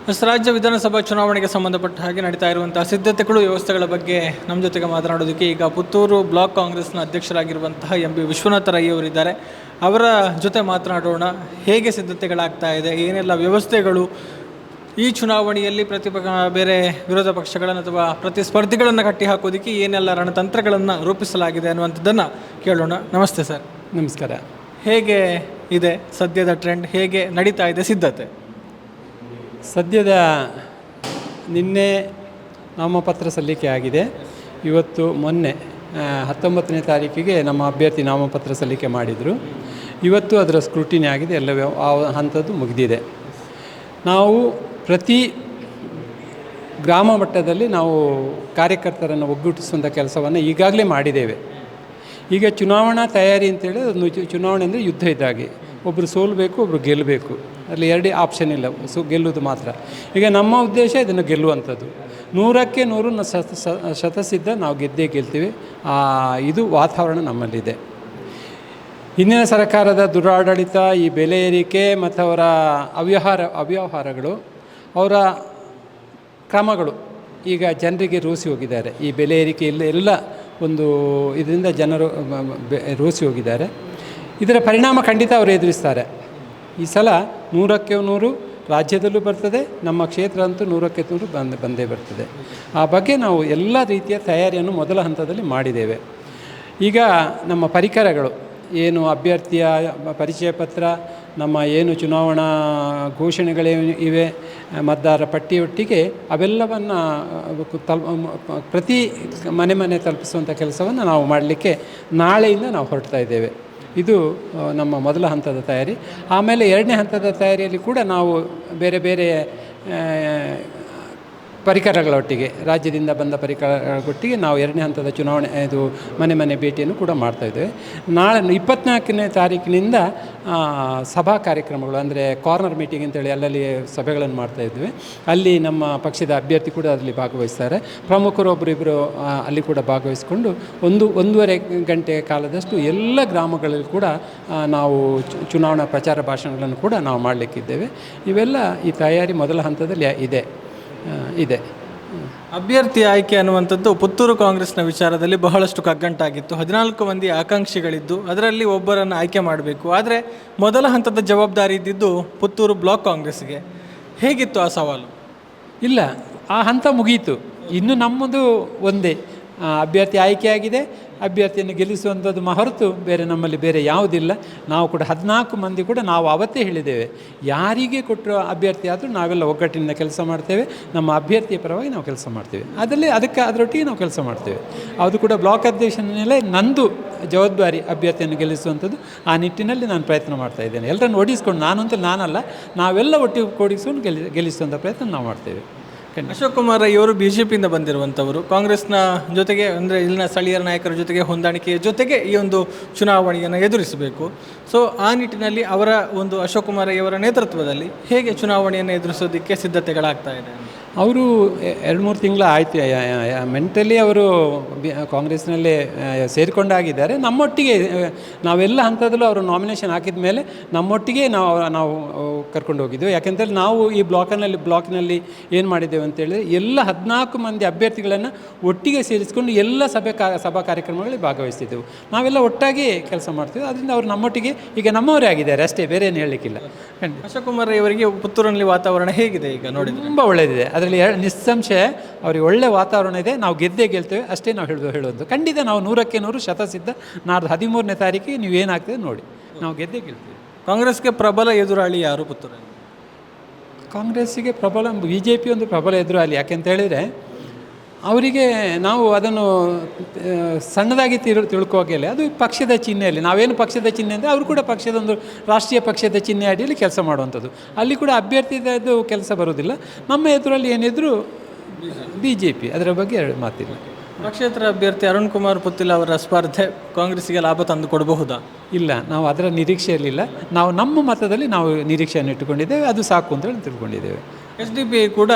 ರಾಜ್ಯ ವಿಧಾನಸಭಾ ಚುನಾವಣೆಗೆ ಸಂಬಂಧಪಟ್ಟ ಹಾಗೆ ನಡೀತಾ ಇರುವಂತಹ ಸಿದ್ಧತೆಗಳು ವ್ಯವಸ್ಥೆಗಳ ಬಗ್ಗೆ ನಮ್ಮ ಜೊತೆಗೆ ಮಾತನಾಡೋದಕ್ಕೆ ಈಗ ಪುತ್ತೂರು ಬ್ಲಾಕ್ ಕಾಂಗ್ರೆಸ್ನ ಅಧ್ಯಕ್ಷರಾಗಿರುವಂತಹ ಎಂ.ಬಿ. ವಿಶ್ವನಾಥ ರೈ ಅವರಿದ್ದಾರೆ. ಅವರ ಜೊತೆ ಮಾತನಾಡೋಣ. ಹೇಗೆ ಸಿದ್ಧತೆಗಳಾಗ್ತಾ ಇದೆ, ಏನೆಲ್ಲ ವ್ಯವಸ್ಥೆಗಳು ಈ ಚುನಾವಣೆಯಲ್ಲಿ ಬೇರೆ ವಿರೋಧ ಪಕ್ಷಗಳನ್ನು ಅಥವಾ ಪ್ರತಿಸ್ಪರ್ಧಿಗಳನ್ನು ಕಟ್ಟಿ ಹಾಕೋದಕ್ಕೆ ಏನೆಲ್ಲ ರಣತಂತ್ರಗಳನ್ನು ರೂಪಿಸಲಾಗಿದೆ ಅನ್ನುವಂಥದ್ದನ್ನು ಕೇಳೋಣ. ನಮಸ್ತೆ ಸರ್. ನಮಸ್ಕಾರ. ಹೇಗೆ ಇದೆ ಸದ್ಯದ ಟ್ರೆಂಡ್, ಹೇಗೆ ನಡೀತಾ ಇದೆ ಸಿದ್ಧತೆ? ಸದ್ಯದ ನಿನ್ನೆ ನಾಮಪತ್ರ ಸಲ್ಲಿಕೆ ಆಗಿದೆ. ಮೊನ್ನೆ 19ನೇ ತಾರೀಕಿಗೆ ನಮ್ಮ ಅಭ್ಯರ್ಥಿ ನಾಮಪತ್ರ ಸಲ್ಲಿಕೆ ಮಾಡಿದರು. ಇವತ್ತು ಅದರ ಸ್ಕ್ರೂಟಿನಿ ಆಗಿದೆ, ಎಲ್ಲ ಆ ಹಂತದ್ದು ಮುಗಿದಿದೆ. ನಾವು ಪ್ರತಿ ಗ್ರಾಮ ಮಟ್ಟದಲ್ಲಿ ನಾವು ಕಾರ್ಯಕರ್ತರನ್ನು ಒಗ್ಗೂಡಿಸುವಂಥ ಕೆಲಸವನ್ನು ಈಗಾಗಲೇ ಮಾಡಿದ್ದೇವೆ. ಈಗ ಚುನಾವಣಾ ತಯಾರಿ ಅಂತೇಳಿ ಒಂದು ಚುನಾವಣೆ ಅಂದರೆ ಯುದ್ಧ ಇದ್ದಾಗೆ, ಒಬ್ಬರು ಸೋಲಬೇಕು, ಒಬ್ಬರು ಗೆಲ್ಲಬೇಕು. ಅಲ್ಲಿ ಎರಡೇ ಆಪ್ಷನ್ ಇಲ್ಲ, ಗೆಲ್ಲುವುದು ಮಾತ್ರ. ಈಗ ನಮ್ಮ ಉದ್ದೇಶ ಇದನ್ನು ಗೆಲ್ಲುವಂಥದ್ದು. 100ಕ್ಕೆ 100 ಶತಸಿದ್ಧ ನಾವು ಗೆದ್ದೇ ಗೆಲ್ತೀವಿ. ಇದು ವಾತಾವರಣ ನಮ್ಮಲ್ಲಿದೆ. ಹಿಂದಿನ ಸರ್ಕಾರದ ದುರಾಡಳಿತ, ಈ ಬೆಲೆ ಏರಿಕೆ ಮತ್ತು ಅವರ ಅವ್ಯವಹಾರಗಳು, ಅವರ ಕ್ರಮಗಳು ಈಗ ಜನರಿಗೆ ರೋಸಿ ಹೋಗಿದ್ದಾರೆ. ಈ ಬೆಲೆ ಏರಿಕೆ ಎಲ್ಲ ಒಂದು ಇದರಿಂದ ಜನರು ರೋಸಿ ಹೋಗಿದ್ದಾರೆ. ಇದರ ಪರಿಣಾಮ ಖಂಡಿತ ಅವರು ಎದುರಿಸ್ತಾರೆ. ಈ ಸಲ 100ಕ್ಕೆ 100 ರಾಜ್ಯದಲ್ಲೂ ಬರ್ತದೆ, ನಮ್ಮ ಕ್ಷೇತ್ರ ಅಂತೂ 100ಕ್ಕೆ 100 ಬಂದೇ ಬರ್ತದೆ. ಆ ಬಗ್ಗೆ ನಾವು ಎಲ್ಲ ರೀತಿಯ ತಯಾರಿಯನ್ನು ಮೊದಲ ಹಂತದಲ್ಲಿ ಮಾಡಿದ್ದೇವೆ. ಈಗ ನಮ್ಮ ಪರಿಕರಗಳು ಏನು, ಅಭ್ಯರ್ಥಿಯ ಪರಿಚಯ ಪತ್ರ, ನಮ್ಮ ಏನು ಚುನಾವಣಾ ಘೋಷಣೆಗಳೇ ಇವೆ, ಮತದಾರರ ಪಟ್ಟಿಯೊಟ್ಟಿಗೆ ಅವೆಲ್ಲವನ್ನು ಪ್ರತಿ ಮನೆ ತಲುಪಿಸುವಂಥ ಕೆಲಸವನ್ನು ನಾವು ಮಾಡಲಿಕ್ಕೆ ನಾಳೆಯಿಂದ ನಾವು ಹೊರಡ್ತಾ ಇದ್ದೇವೆ. ಇದು ನಮ್ಮ ಮೊದಲ ಹಂತದ ತಯಾರಿ. ಆಮೇಲೆ ಎರಡನೇ ಹಂತದ ತಯಾರಿಯಲ್ಲಿ ಕೂಡ ನಾವು ಬೇರೆ ಬೇರೆ ಪರಿಕರಗಳೊಟ್ಟಿಗೆ, ರಾಜ್ಯದಿಂದ ಬಂದ ಪರಿಕರಗಳೊಟ್ಟಿಗೆ ನಾವು ಎರಡನೇ ಹಂತದ ಚುನಾವಣೆ ಇದು ಮನೆ ಭೇಟಿಯನ್ನು ಕೂಡ ಮಾಡ್ತಾಯಿದ್ದೇವೆ. ನಾಳೆ 24ನೇ ತಾರೀಕಿನಿಂದ ಸಭಾ ಕಾರ್ಯಕ್ರಮಗಳು, ಅಂದರೆ ಕಾರ್ನರ್ ಮೀಟಿಂಗ್ ಅಂತೇಳಿ ಅಲ್ಲಲ್ಲಿ ಸಭೆಗಳನ್ನು ಮಾಡ್ತಾಯಿದ್ವಿ. ಅಲ್ಲಿ ನಮ್ಮ ಪಕ್ಷದ ಅಭ್ಯರ್ಥಿ ಕೂಡ ಅಲ್ಲಿ ಭಾಗವಹಿಸ್ತಾರೆ. ಪ್ರಮುಖರು ಒಬ್ಬರಿಬ್ಬರು ಅಲ್ಲಿ ಕೂಡ ಭಾಗವಹಿಸಿಕೊಂಡು 1-1.5 ಗಂಟೆ ಕಾಲದಷ್ಟು ಎಲ್ಲ ಗ್ರಾಮಗಳಲ್ಲಿ ಕೂಡ ನಾವು ಚುನಾವಣಾ ಪ್ರಚಾರ ಭಾಷಣಗಳನ್ನು ಕೂಡ ನಾವು ಮಾಡಲಿಕ್ಕಿದ್ದೇವೆ. ಇವೆಲ್ಲ ಈ ತಯಾರಿ ಮೊದಲ ಹಂತದಲ್ಲಿ ಇದೆ. ಅಭ್ಯರ್ಥಿ ಆಯ್ಕೆ ಅನ್ನುವಂಥದ್ದು ಪುತ್ತೂರು ಕಾಂಗ್ರೆಸ್ನ ವಿಚಾರದಲ್ಲಿ ಬಹಳಷ್ಟು ಕಗ್ಗಂಟಾಗಿತ್ತು. 14 ಮಂದಿ ಆಕಾಂಕ್ಷಿಗಳಿದ್ದು ಅದರಲ್ಲಿ ಒಬ್ಬರನ್ನು ಆಯ್ಕೆ ಮಾಡಬೇಕು. ಆದರೆ ಮೊದಲ ಹಂತದ ಜವಾಬ್ದಾರಿ ಇದ್ದಿದ್ದು ಪುತ್ತೂರು ಬ್ಲಾಕ್ ಕಾಂಗ್ರೆಸ್ಗೆ. ಹೇಗಿತ್ತು ಆ ಸವಾಲು? ಇಲ್ಲ, ಆ ಹಂತ ಮುಗಿಯಿತು. ಇನ್ನು ನಮ್ಮದು ಒಂದೇ ಅಭ್ಯರ್ಥಿ ಆಯ್ಕೆಯಾಗಿದೆ. ಅಭ್ಯರ್ಥಿಯನ್ನು ಗೆಲ್ಲಿಸುವಂಥದ್ದು ಹೊರತು ನಮ್ಮಲ್ಲಿ ಬೇರೆ ಯಾವುದಿಲ್ಲ. ನಾವು ಕೂಡ 14 ಮಂದಿ ಕೂಡ ನಾವು ಅವತ್ತೇ ಹೇಳಿದ್ದೇವೆ, ಯಾರಿಗೆ ಕೊಟ್ಟರು ಅಭ್ಯರ್ಥಿ ಆದರೂ ನಾವೆಲ್ಲ ಒಗ್ಗಟ್ಟಿನಿಂದ ಕೆಲಸ ಮಾಡ್ತೇವೆ. ನಮ್ಮ ಅಭ್ಯರ್ಥಿಯ ಪರವಾಗಿ ನಾವು ಕೆಲಸ ಮಾಡ್ತೇವೆ. ಅದರೊಟ್ಟಿಗೆ ನಾವು ಕೆಲಸ ಮಾಡ್ತೇವೆ. ಅದು ಕೂಡ ಬ್ಲಾಕ್ ಅಧ್ಯಕ್ಷನ ಮೇಲೆ ನಂದು ಜವಾಬ್ದಾರಿ ಅಭ್ಯರ್ಥಿಯನ್ನು ಗೆಲ್ಲಿಸುವಂಥದ್ದು. ಆ ನಿಟ್ಟಿನಲ್ಲಿ ನಾನು ಪ್ರಯತ್ನ ಮಾಡ್ತಾ ಇದ್ದೇನೆ. ಎಲ್ಲರನ್ನು ಓಡಿಸ್ಕೊಂಡು, ನಾನಲ್ಲ, ನಾವೆಲ್ಲ ಒಟ್ಟಿಗೆ ಕೂಡಿಸ್ಕೊಂಡು ಗೆಲ್ಲಿಸುವಂಥ ಪ್ರಯತ್ನ ನಾವು ಮಾಡ್ತೇವೆ. ಅಶೋಕ್ ಕುಮಾರ್ ರೈ ಅವರು BJPಯಿಂದ ಬಂದಿರುವಂಥವರು, ಕಾಂಗ್ರೆಸ್ನ ಜೊತೆಗೆ ಅಂದರೆ ಇಲ್ಲಿನ ಸ್ಥಳೀಯ ನಾಯಕರ ಜೊತೆಗೆ ಹೊಂದಾಣಿಕೆಯ ಜೊತೆಗೆ ಈ ಒಂದು ಚುನಾವಣೆಯನ್ನು ಎದುರಿಸಬೇಕು. ಸೊ ಆ ನಿಟ್ಟಿನಲ್ಲಿ ಅವರ ಒಂದು ಅಶೋಕ್ ಕುಮಾರ್ ರೈ ಅವರ ನೇತೃತ್ವದಲ್ಲಿ ಹೇಗೆ ಚುನಾವಣೆಯನ್ನು ಎದುರಿಸೋದಕ್ಕೆ ಸಿದ್ಧತೆಗಳಾಗ್ತಾ ಇದೆ? ಅವರು 2-3 ತಿಂಗಳು ಆಯಿತು ಮೆಂಟಲಿ ಅವರು ಕಾಂಗ್ರೆಸ್ನಲ್ಲೇ ಸೇರಿಕೊಂಡಾಗಿದ್ದಾರೆ. ನಮ್ಮೊಟ್ಟಿಗೆ ನಾವೆಲ್ಲ ಹಂತದಲ್ಲೂ ಅವರು ನಾಮಿನೇಷನ್ ಹಾಕಿದ ಮೇಲೆ ನಮ್ಮೊಟ್ಟಿಗೆ ನಾವು ಕರ್ಕೊಂಡು ಹೋಗಿದ್ದೆವು. ಯಾಕೆಂತೇಳಿ ನಾವು ಈ ಬ್ಲಾಕಿನಲ್ಲಿ ಏನು ಮಾಡಿದ್ದೇವೆ ಅಂತೇಳಿದರೆ, ಎಲ್ಲ 14 ಮಂದಿ ಅಭ್ಯರ್ಥಿಗಳನ್ನು ಒಟ್ಟಿಗೆ ಸೇರಿಸಿಕೊಂಡು ಎಲ್ಲ ಸಭಾ ಕಾರ್ಯಕ್ರಮಗಳಲ್ಲಿ ಭಾಗವಹಿಸ್ತಿದ್ದೆವು. ನಾವೆಲ್ಲ ಒಟ್ಟಾಗಿ ಕೆಲಸ ಮಾಡ್ತೀವಿ. ಅದರಿಂದ ಅವರು ನಮ್ಮೊಟ್ಟಿಗೆ ಈಗ ನಮ್ಮವರೇ ಆಗಿದ್ದಾರೆ ಅಷ್ಟೇ, ಬೇರೆ ಏನು ಹೇಳಲಿಕ್ಕಿಲ್ಲ. ಅಶೋಕ್ ಕುಮಾರ್ ರೈ ಅವರಿಗೆ ಪುತ್ತೂರಿನಲ್ಲಿ ವಾತಾವರಣ ಹೇಗಿದೆ ಈಗ ನೋಡಿ? ತುಂಬ ಒಳ್ಳೆಯದಿದೆ. ಅದರಲ್ಲಿ ನಿಸ್ಸಂಶಯ ಅವರಿಗೆ ಒಳ್ಳೆ ವಾತಾವರಣ ಇದೆ. ನಾವು ಗೆದ್ದೇ ಗೆಲ್ತೇವೆ ಅಷ್ಟೇ ನಾವು ಹೇಳೋದು. ಖಂಡಿತ ನಾವು 100ಕ್ಕೆ 100 ಶತಸಿದ್ಧ. ನಾಡ್ದು 13ನೇ ತಾರೀಕಿಗೆ ನೀವು ಏನಾಗ್ತದೆ ನೋಡಿ, ನಾವು ಗೆದ್ದೇ ಗೆಲ್ತೇವೆ. ಕಾಂಗ್ರೆಸ್ಗೆ ಪ್ರಬಲ ಎದುರಾಳಿ ಯಾರು ಪುತ್ತೂರಲ್ಲಿ? ಕಾಂಗ್ರೆಸ್ಸಿಗೆ BJP ಒಂದು ಪ್ರಬಲ ಎದುರಾಳಿ. ಯಾಕೆಂತ ಹೇಳಿದರೆ, ಅವರಿಗೆ ನಾವು ಅದನ್ನು ಸಣ್ಣದಾಗಿ ತಿಳ್ಕೋಗಿಲ್ಲ. ಅದು ಪಕ್ಷದ ಚಿಹ್ನೆಯಲ್ಲಿ, ನಾವೇನು ಪಕ್ಷದ ಚಿಹ್ನೆ ಅಂದರೆ ಅವರು ಕೂಡ ಪಕ್ಷದೊಂದು ರಾಷ್ಟ್ರೀಯ ಪಕ್ಷದ ಚಿಹ್ನೆ ಅಡಿಯಲ್ಲಿ ಕೆಲಸ ಮಾಡುವಂಥದ್ದು. ಅಲ್ಲಿ ಕೂಡ ಅಭ್ಯರ್ಥಿದು ಕೆಲಸ ಬರೋದಿಲ್ಲ. ನಮ್ಮ ಎದುರಲ್ಲಿ ಏನಿದ್ರು BJP, ಅದರ ಬಗ್ಗೆ ಎರಡು ಮಾತಿಲ್ಲ. ಪಕ್ಷೇತರ ಅಭ್ಯರ್ಥಿ ಅರುಣ್ ಕುಮಾರ್ ಪುತ್ತಿಲ ಅವರ ಸ್ಪರ್ಧೆ ಕಾಂಗ್ರೆಸ್ಸಿಗೆ ಲಾಭ ತಂದು ಕೊಡಬಹುದಾ? ಇಲ್ಲ, ನಾವು ಅದರ ನಿರೀಕ್ಷೆಯಲ್ಲಿಲ್ಲ. ನಾವು ನಮ್ಮ ಮತದಲ್ಲಿ ನಾವು ನಿರೀಕ್ಷೆಯನ್ನು ಇಟ್ಟುಕೊಂಡಿದ್ದೇವೆ. ಅದು ಸಾಕು ಅಂತೇಳಿ ತಿಳ್ಕೊಂಡಿದ್ದೇವೆ. SDPI ಕೂಡ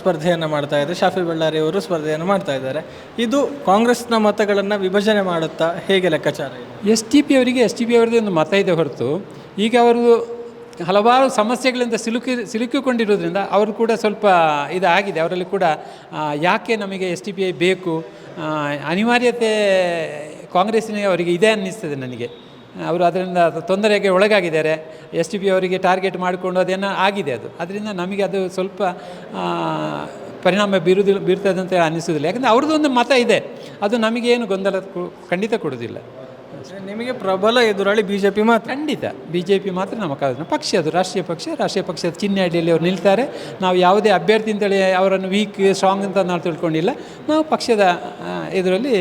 ಸ್ಪರ್ಧೆಯನ್ನು ಮಾಡ್ತಾ ಇದೆ. ಶಾಫಿ ಬಳ್ಳಾರಿ ಅವರು ಸ್ಪರ್ಧೆಯನ್ನು ಮಾಡ್ತಾ ಇದ್ದಾರೆ. ಇದು ಕಾಂಗ್ರೆಸ್ನ ಮತಗಳನ್ನು ವಿಭಜನೆ ಮಾಡುತ್ತಾ, ಹೇಗೆ ಲೆಕ್ಕಾಚಾರ ಇದೆ? SDP ಅವರಿಗೆ ಅವರದೇ ಒಂದು ಮತ ಇದೆ ಹೊರತು, ಈಗ ಅವರು ಹಲವಾರು ಸಮಸ್ಯೆಗಳಿಂದ ಸಿಲುಕಿಕೊಂಡಿರೋದ್ರಿಂದ ಅವರು ಕೂಡ ಸ್ವಲ್ಪ ಇದಾಗಿದೆ. ಅವರಲ್ಲಿ ಕೂಡ ಯಾಕೆ ನಮಗೆ SDPI ಬೇಕು, ಅನಿವಾರ್ಯತೆ ಕಾಂಗ್ರೆಸ್ಸಿನ ಅವರಿಗೆ ಇದೆ ಅನ್ನಿಸ್ತದೆ ನನಗೆ. ಅವರು ಅದರಿಂದ ತೊಂದರೆಗೆ ಒಳಗಾಗಿದ್ದಾರೆ. SDPI ಅವರಿಗೆ ಟಾರ್ಗೆಟ್ ಮಾಡಿಕೊಂಡು ಅದೇನೋ ಆಗಿದೆ ಅದು. ಅದರಿಂದ ನಮಗೆ ಅದು ಸ್ವಲ್ಪ ಪರಿಣಾಮ ಬೀರ್ತದೆ ಅಂತ ಅನ್ನಿಸೋದಿಲ್ಲ. ಯಾಕಂದರೆ ಅವ್ರದ್ದು ಒಂದು ಮತ ಇದೆ, ಅದು ನಮಗೇನು ಗೊಂದಲ ಖಂಡಿತ ಕೊಡೋದಿಲ್ಲ. ನಿಮಗೆ ಪ್ರಬಲ ಎದುರಾಳಿ BJP ಮಾತ್ರ? ಖಂಡಿತ BJP ಮಾತ್ರ ನಮ್ಮ ಪಕ್ಷ, ಅದು ರಾಷ್ಟ್ರೀಯ ಪಕ್ಷದ ಚಿಹ್ನೆ ಅಡಿಯಲ್ಲಿ ಅವ್ರು ನಿಲ್ತಾರೆ. ನಾವು ಯಾವುದೇ ಅಭ್ಯರ್ಥಿ ಅಂತೇಳಿ ಅವರನ್ನು ವೀಕ್ ಸ್ಟ್ರಾಂಗ್ ಅಂತ ನಾವು ತಿಳ್ಕೊಂಡಿಲ್ಲ. ನಾವು ಪಕ್ಷದ ಇದರಲ್ಲಿ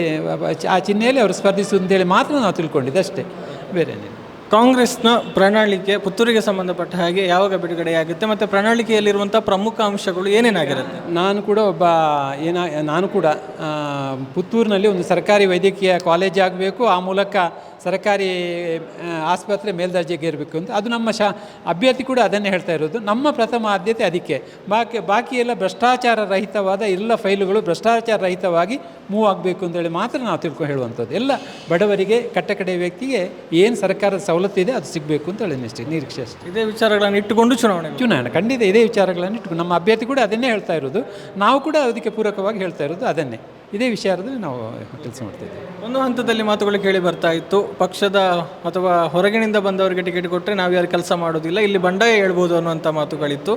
ಆ ಚಿಹ್ನೆಯಲ್ಲಿ ಅವರು ಸ್ಪರ್ಧಿಸುವುದು ಅಂತೇಳಿ ಮಾತ್ರ ನಾವು ತಿಳ್ಕೊಂಡಿದ್ದೆ ಅಷ್ಟೇ, ಬೇರೆ ಏನಿಲ್ಲ. ಕಾಂಗ್ರೆಸ್ನ ಪ್ರಣಾಳಿಕೆ ಪುತ್ತೂರಿಗೆ ಸಂಬಂಧಪಟ್ಟ ಹಾಗೆ ಯಾವಾಗ ಬಿಡುಗಡೆಯಾಗುತ್ತೆ ಮತ್ತು ಪ್ರಣಾಳಿಕೆಯಲ್ಲಿರುವಂಥ ಪ್ರಮುಖ ಅಂಶಗಳು ಏನೇನಾಗಿರುತ್ತೆ? ನಾನು ಕೂಡ ಪುತ್ತೂರಿನಲ್ಲಿ ಒಂದು ಸರ್ಕಾರಿ ವೈದ್ಯಕೀಯ ಕಾಲೇಜ್ ಆಗಬೇಕು, ಆ ಮೂಲಕ ಸರ್ಕಾರಿ ಆಸ್ಪತ್ರೆ ಮೇಲ್ದರ್ಜೆಗೆ ಇರಬೇಕು ಅಂತ. ಅದು ನಮ್ಮ ಅಭ್ಯರ್ಥಿ ಕೂಡ ಅದನ್ನೇ ಹೇಳ್ತಾ ಇರೋದು. ನಮ್ಮ ಪ್ರಥಮ ಆದ್ಯತೆ ಅದಕ್ಕೆ. ಬಾಕಿ ಎಲ್ಲ ಭ್ರಷ್ಟಾಚಾರ ರಹಿತವಾದ ಎಲ್ಲ ಫೈಲುಗಳು ಭ್ರಷ್ಟಾಚಾರ ರಹಿತವಾಗಿ ಮೂವ್ ಆಗಬೇಕು ಅಂತೇಳಿ ಮಾತ್ರ ನಾವು ಹೇಳುವಂಥದ್ದು. ಎಲ್ಲ ಬಡವರಿಗೆ, ಕಟ್ಟಕಡೆ ವ್ಯಕ್ತಿಗೆ ಏನು ಸರ್ಕಾರದ ಸವಲತ್ತಿದೆ ಅದು ಸಿಗಬೇಕು ಅಂತ ಹೇಳಿ ನಿರೀಕ್ಷೆ ಅಷ್ಟೇ. ಇದೇ ವಿಚಾರಗಳನ್ನು ಇಟ್ಟುಕೊಂಡು ಚುನಾವಣೆ ಖಂಡಿತ ಇದೇ ವಿಚಾರಗಳನ್ನು ಇಟ್ಕೊಂಡು ನಮ್ಮ ಅಭ್ಯರ್ಥಿ ಕೂಡ ಅದನ್ನೇ ಹೇಳ್ತಾ ಇರೋದು. ನಾವು ಕೂಡ ಅದಕ್ಕೆ ಪೂರಕವಾಗಿ ಹೇಳ್ತಾ ಇರೋದು ಅದನ್ನೇ. ಇದೇ ವಿಚಾರದಲ್ಲಿ ನಾವು ಕೆಲಸ ಮಾಡ್ತಿದ್ದೇವೆ. ಒಂದು ಹಂತದಲ್ಲಿ ಮಾತುಗಳು ಕೇಳಿ ಬರ್ತಾ ಇತ್ತು, ಪಕ್ಷದ ಅಥವಾ ಹೊರಗಿನಿಂದ ಬಂದವರಿಗೆ ಟಿಕೆಟ್ ಕೊಟ್ಟರೆ ನಾವು ಯಾರು ಕೆಲಸ ಮಾಡೋದಿಲ್ಲ, ಇಲ್ಲಿ ಬಂಡಾಯ ಹೇಳ್ಬೋದು ಅನ್ನುವಂಥ ಮಾತುಗಳಿತ್ತು.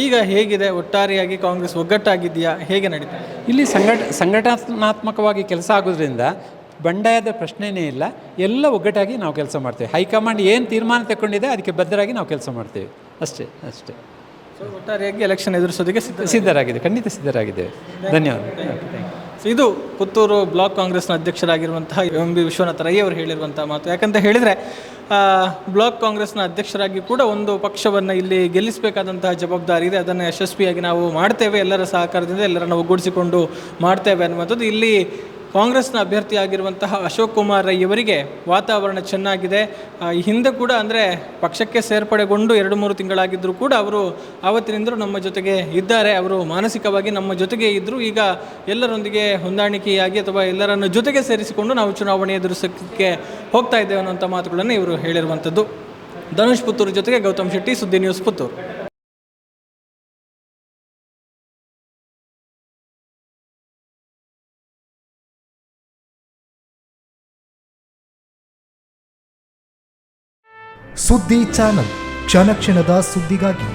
ಈಗ ಹೇಗಿದೆ ಒಟ್ಟಾರೆಯಾಗಿ ಕಾಂಗ್ರೆಸ್ ಒಗ್ಗಟ್ಟಾಗಿದೆಯಾ, ಹೇಗೆ ನಡೀತಾ? ಇಲ್ಲಿ ಸಂಘಟನಾತ್ಮಕವಾಗಿ ಕೆಲಸ ಆಗೋದ್ರಿಂದ ಬಂಡಾಯದ ಪ್ರಶ್ನೆಯೇ ಇಲ್ಲ. ಎಲ್ಲ ಒಗ್ಗಟ್ಟಾಗಿ ನಾವು ಕೆಲಸ ಮಾಡ್ತೇವೆ. ಹೈಕಮಾಂಡ್ ಏನು ತೀರ್ಮಾನ ತಗೊಂಡಿದೆ ಅದಕ್ಕೆ ಬದ್ಧರಾಗಿ ನಾವು ಕೆಲಸ ಮಾಡ್ತೇವೆ ಅಷ್ಟೇ. ಒಟ್ಟಾರೆಯಾಗಿ ಎಲೆಕ್ಷನ್ ಎದುರಿಸೋದಕ್ಕೆ ಸಿದ್ಧರಾಗಿದೆ, ಖಂಡಿತ ಸಿದ್ಧರಾಗಿದ್ದೇವೆ. ಧನ್ಯವಾದ. ಇದು ಪುತ್ತೂರು ಬ್ಲಾಕ್ ಕಾಂಗ್ರೆಸ್ನ ಅಧ್ಯಕ್ಷರಾಗಿರುವಂತಹ MB ವಿಶ್ವನಾಥ ರೈ ಅವರು ಹೇಳಿರುವಂಥ ಮಾತು. ಯಾಕಂತ ಹೇಳಿದರೆ ಬ್ಲಾಕ್ ಕಾಂಗ್ರೆಸ್ನ ಅಧ್ಯಕ್ಷರಾಗಿ ಕೂಡ ಒಂದು ಪಕ್ಷವನ್ನು ಇಲ್ಲಿ ಗೆಲ್ಲಿಸಬೇಕಾದಂತಹ ಜವಾಬ್ದಾರಿ ಇದೆ. ಅದನ್ನು ಯಶಸ್ವಿಯಾಗಿ ನಾವು ಮಾಡ್ತೇವೆ, ಎಲ್ಲರ ಸಹಕಾರದಿಂದ ಎಲ್ಲರನ್ನು ಒಗ್ಗೂಡಿಸಿಕೊಂಡು ಮಾಡ್ತೇವೆ ಅನ್ನುವಂಥದ್ದು. ಇಲ್ಲಿ ಕಾಂಗ್ರೆಸ್ನ ಅಭ್ಯರ್ಥಿಯಾಗಿರುವಂತಹ ಅಶೋಕ್ ಕುಮಾರ್ ರೈ ಅವರಿಗೆ ವಾತಾವರಣ ಚೆನ್ನಾಗಿದೆ. ಈ ಹಿಂದೆ ಕೂಡ ಅಂದರೆ ಪಕ್ಷಕ್ಕೆ ಸೇರ್ಪಡೆಗೊಂಡು 2-3 ತಿಂಗಳಾಗಿದ್ದರೂ ಕೂಡ ಅವರು ಆವತ್ತಿನಿಂದಲೂ ನಮ್ಮ ಜೊತೆಗೆ ಇದ್ದಾರೆ. ಅವರು ಮಾನಸಿಕವಾಗಿ ನಮ್ಮ ಜೊತೆಗೆ ಇದ್ದರು. ಈಗ ಎಲ್ಲರೊಂದಿಗೆ ಹೊಂದಾಣಿಕೆಯಾಗಿ ಅಥವಾ ಎಲ್ಲರನ್ನು ಜೊತೆಗೆ ಸೇರಿಸಿಕೊಂಡು ನಾವು ಚುನಾವಣೆ ಎದುರಿಸೋಕ್ಕೆ ಹೋಗ್ತಾ ಇದ್ದೇವೆ ಅನ್ನೋಂಥ ಮಾತುಗಳನ್ನು ಇವರು ಹೇಳಿರುವಂಥದ್ದು. ಧನುಷ್ ಪುತ್ತೂರು ಜೊತೆಗೆ ಗೌತಮ್ ಶೆಟ್ಟಿ, ಸುದ್ದಿ ನ್ಯೂಸ್, ಪುತ್ತೂರು. ಸುದ್ದಿ ಚಾನಲ್, ಕ್ಷಣ ಕ್ಷಣದ ಸುದ್ದಿಗಾಗಿ.